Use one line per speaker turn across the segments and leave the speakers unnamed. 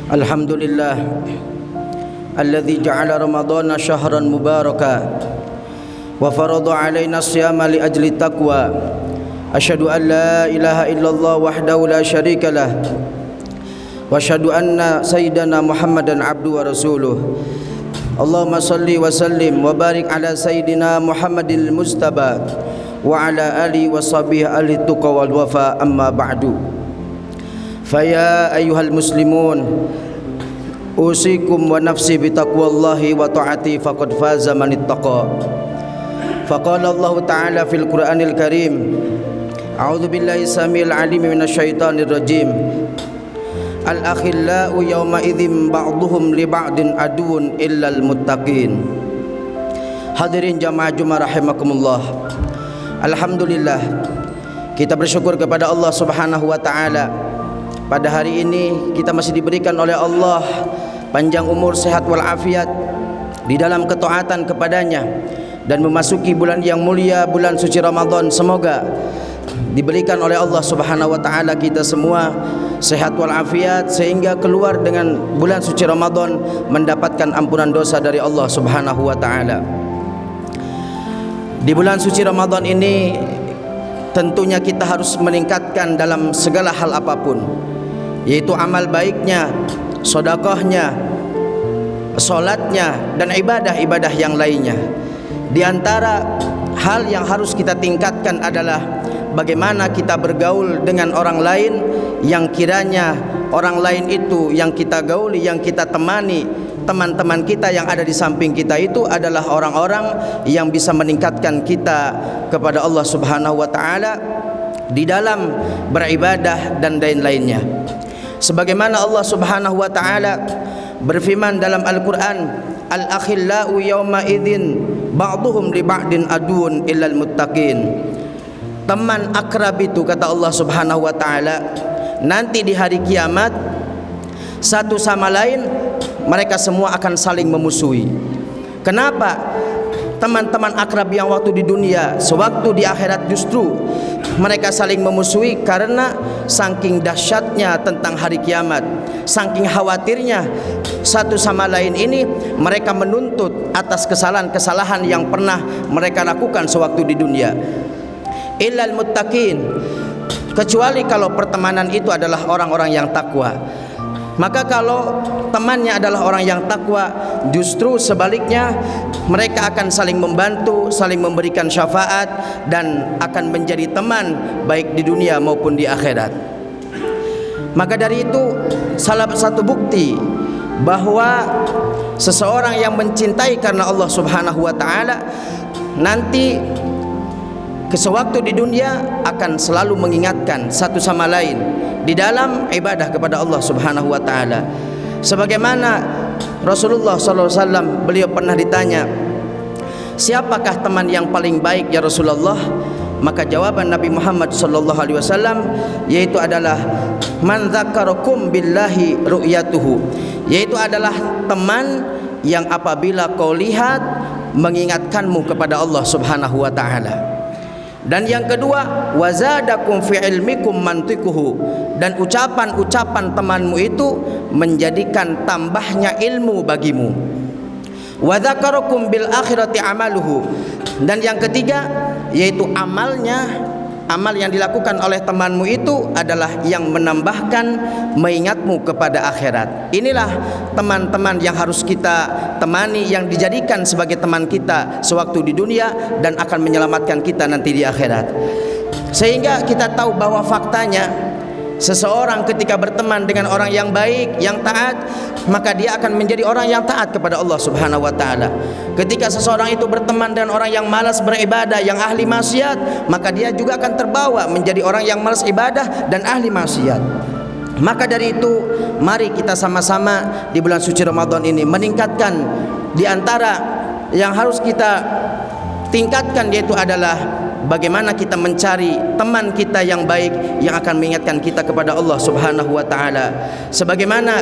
Alhamdulillah alladzi ja'ala ramadhana syahran mubaraka wa farada 'alaina as-siyama li ajli taqwa. Asyhadu an la ilaha illallah wahdahu la syarika lah wa asyhadu anna sayyidana Muhammadan abduhu wa rasuluh. Allahumma salli wa sallim wa barik ala sayyidina Muhammadil Mustafa wa ala alihi wa sahbihi ahli tuqa wal wafa, amma ba'du. Faya ayyuhal muslimun, usikum wa nafsi bitaqwallahi wa ta'ati faqad faza man ittaqa. Faqala Allah ta'ala fil Qur'anil Karim, a'udzu billahi samil alim minasyaitonir rajim. Al-akhillau yawma idzin ba'duhum li ba'din aduun illal muttaqin. Hadirin jamaah Jumat rahimakumullah. Alhamdulillah, kita bersyukur kepada Allah Subhanahu wa taala. Pada hari ini kita masih diberikan oleh Allah panjang umur, sehat walafiat di dalam ketaatan kepadanya dan memasuki bulan yang mulia, bulan suci Ramadan. Semoga diberikan oleh Allah Subhanahu wa taala kita semua sehat walafiat sehingga keluar dengan bulan suci Ramadan mendapatkan ampunan dosa dari Allah Subhanahu wa taala. Di bulan suci Ramadan ini tentunya kita harus meningkatkan dalam segala hal apapun, yaitu amal baiknya, sedekahnya, salatnya, dan ibadah-ibadah yang lainnya. Di antara hal yang harus kita tingkatkan adalah bagaimana kita bergaul dengan orang lain yang kiranya orang lain itu yang kita gauli, yang kita temani, teman-teman kita yang ada di samping kita itu adalah orang-orang yang bisa meningkatkan kita kepada Allah Subhanahu wa taala di dalam beribadah dan lain-lainnya. Sebagaimana Allah Subhanahu wa taala berfirman dalam Al-Qur'an, al-akhillau yawma idzin ba'duhum li ba'din aduun illal muttaqin. Teman akrab itu, kata Allah Subhanahu wa taala, nanti di hari kiamat satu sama lain mereka semua akan saling memusuhi. Kenapa? Teman-teman akrab yang waktu di dunia, sewaktu di akhirat justru mereka saling memusuhi karena saking dahsyatnya tentang hari kiamat, saking khawatirnya satu sama lain ini, mereka menuntut atas kesalahan-kesalahan yang pernah mereka lakukan sewaktu di dunia. Illal muttaqin, kecuali kalau pertemanan itu adalah orang-orang yang takwa. Maka kalau temannya adalah orang yang takwa, justru sebaliknya mereka akan saling membantu, saling memberikan syafaat, dan akan menjadi teman baik di dunia maupun di akhirat. Maka dari itu salah satu bukti bahwa seseorang yang mencintai karena Allah Subhanahu wa taala nanti sewaktu di dunia akan selalu mengingatkan satu sama lain di dalam ibadah kepada Allah Subhanahu wa taala. Sebagaimana Rasulullah SAW, beliau pernah ditanya, siapakah teman yang paling baik ya Rasulullah? Maka jawaban Nabi Muhammad SAW yaitu adalah man dzakarakum billahi ru'yatuhu, yaitu adalah teman yang apabila kau lihat mengingatkanmu kepada Allah Subhanahu wa taala. Dan yang kedua, wazadakum fi ilmikum mantiquhu, dan ucapan-ucapan temanmu itu menjadikan tambahnya ilmu bagimu. Wa dzakarakum bil akhirati amaluhu, dan yang ketiga yaitu amal yang dilakukan oleh temanmu itu adalah yang menambahkan mengingatmu kepada akhirat. Inilah teman-teman yang harus kita temani, yang dijadikan sebagai teman kita sewaktu di dunia dan akan menyelamatkan kita nanti di akhirat. Sehingga kita tahu bahwa faktanya seseorang ketika berteman dengan orang yang baik, yang taat, maka dia akan menjadi orang yang taat kepada Allah Subhanahu wa taala. Ketika seseorang itu berteman dengan orang yang malas beribadah, yang ahli maksiat, maka dia juga akan terbawa menjadi orang yang malas ibadah dan ahli maksiat. Maka dari itu, mari kita sama-sama di bulan suci Ramadan ini meningkatkan di antara yang harus kita tingkatkan, yaitu adalah bagaimana kita mencari teman kita yang baik yang akan mengingatkan kita kepada Allah Subhanahu wa taala. Sebagaimana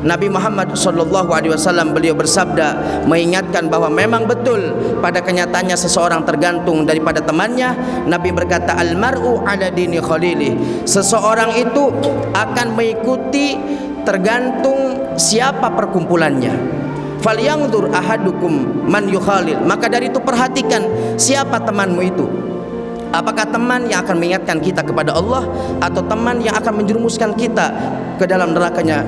Nabi Muhammad SAW beliau bersabda mengingatkan bahwa memang betul pada kenyataannya seseorang tergantung daripada temannya. Nabi berkata, al-mar'u ala dini khalili, seseorang itu akan mengikuti tergantung siapa perkumpulannya. Falyanzur ahadukum man yukhalil. Maka dari itu perhatikan siapa temanmu itu. Apakah teman yang akan mengingatkan kita kepada Allah, atau teman yang akan menjerumuskan kita ke dalam nerakanya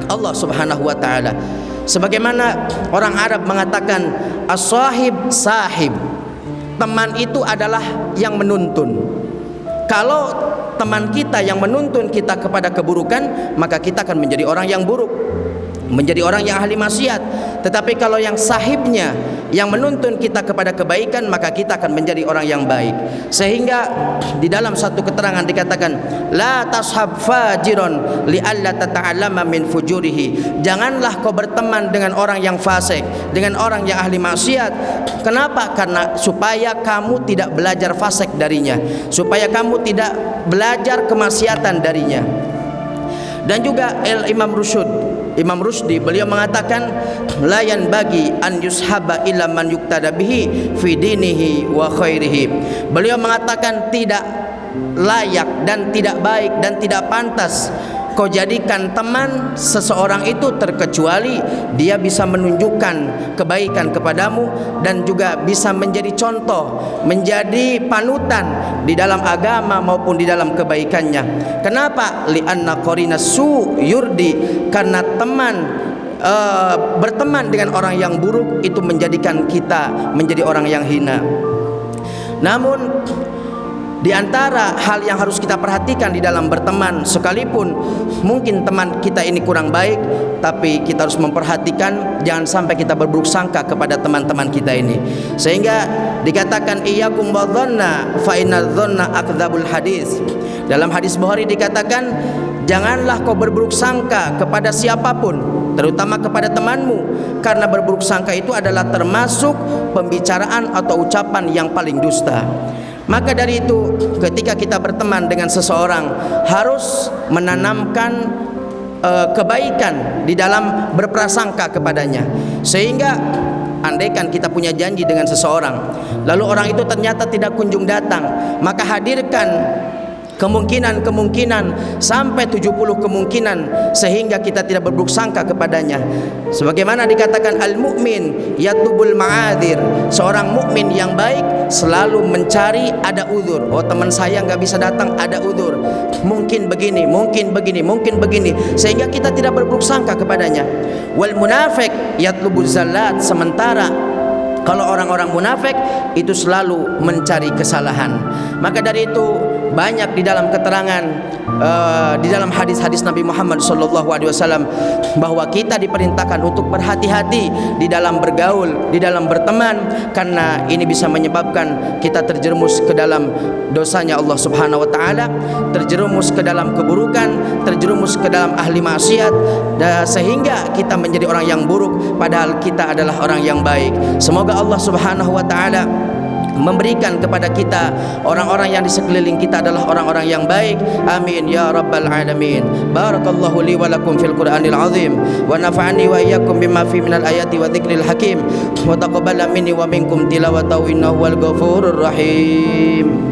Allah Subhanahu wa taala. Sebagaimana orang Arab mengatakan as-sahib sahib. Teman itu adalah yang menuntun. Kalau teman kita yang menuntun kita kepada keburukan, maka kita akan menjadi orang yang buruk, menjadi orang yang ahli maksiat. Tetapi kalau yang sahibnya yang menuntun kita kepada kebaikan, maka kita akan menjadi orang yang baik. Sehingga di dalam satu keterangan dikatakan, la tashab fajiron li alla tata'allama min fujurihi. Janganlah kau berteman dengan orang yang fasik, dengan orang yang ahli maksiat. Kenapa? Karena supaya kamu tidak belajar fasik darinya, supaya kamu tidak belajar kemaksiatan darinya. Dan juga Imam Rusdi beliau mengatakan, layan bagi an yushaba illa man yuktada bihi fi dinihi wa khairihi. Beliau mengatakan tidak layak dan tidak baik dan tidak pantas kau jadikan teman seseorang itu, terkecuali dia bisa menunjukkan kebaikan kepadamu dan juga bisa menjadi contoh, menjadi panutan di dalam agama maupun di dalam kebaikannya. Kenapa? Li'anna qarina su yurdi. Karena berteman dengan orang yang buruk itu menjadikan kita menjadi orang yang hina. Namun di antara hal yang harus kita perhatikan di dalam berteman, sekalipun mungkin teman kita ini kurang baik, tapi kita harus memperhatikan jangan sampai kita berburuk sangka kepada teman-teman kita ini. Sehingga dikatakan iyyakum wadhanna fa inadh-dhanna akdzabul hadis. Dalam hadis Bukhari dikatakan, janganlah kau berburuk sangka kepada siapapun, terutama kepada temanmu, karena berburuk sangka itu adalah termasuk pembicaraan atau ucapan yang paling dusta. Maka dari itu, ketika kita berteman dengan seseorang, harus menanamkan kebaikan di dalam berprasangka kepadanya. Sehingga andaikan kita punya janji dengan seseorang, lalu orang itu ternyata tidak kunjung datang, maka hadirkan kemungkinan sampai 70 kemungkinan sehingga kita tidak berburuk sangka kepadanya. Sebagaimana dikatakan al-mu'min yatubul ma'adzir. Seorang mukmin yang baik selalu mencari ada uzur. Oh, teman saya nggak bisa datang, ada uzur. Mungkin begini, mungkin begini, mungkin begini, sehingga kita tidak berburuk sangka kepadanya. Wal munafiq yatlubuz zallat. Sementara kalau orang-orang munafik itu selalu mencari kesalahan. Maka dari itu banyak di dalam keterangan di dalam hadis-hadis Nabi Muhammad SAW bahwa kita diperintahkan untuk berhati-hati di dalam bergaul, di dalam berteman, karena ini bisa menyebabkan kita terjerumus ke dalam dosanya Allah Subhanahu wa taala, terjerumus ke dalam keburukan, terjerumus ke dalam ahli maksiat, sehingga kita menjadi orang yang buruk padahal kita adalah orang yang baik. Semoga Allah Subhanahu wa taala memberikan kepada kita orang-orang yang di sekeliling kita adalah orang-orang yang baik. Amin ya rabbal alamin. Barakallahu li wa lakum fil Qur'anil azim wa nafa'ani wa iyyakum bima fi minal ayati wa dzikril hakim wa taqabbala minni wa minkum tilawatahu innahu wal ghafurur rahim.